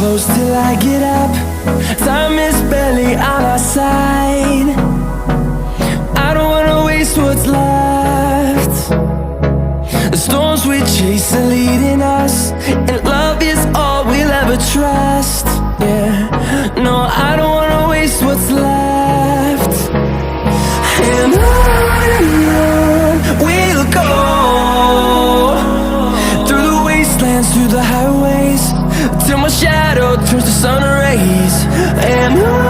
close till I get up. Time is barely on our side. I don't wanna waste what's left. The storms we chase are leading us, and love is all we'll ever trust. Yeah, no, I don't wanna waste what's left. And on we'll go, through the wastelands, through the highways, till my shadow turns to sun rays. And on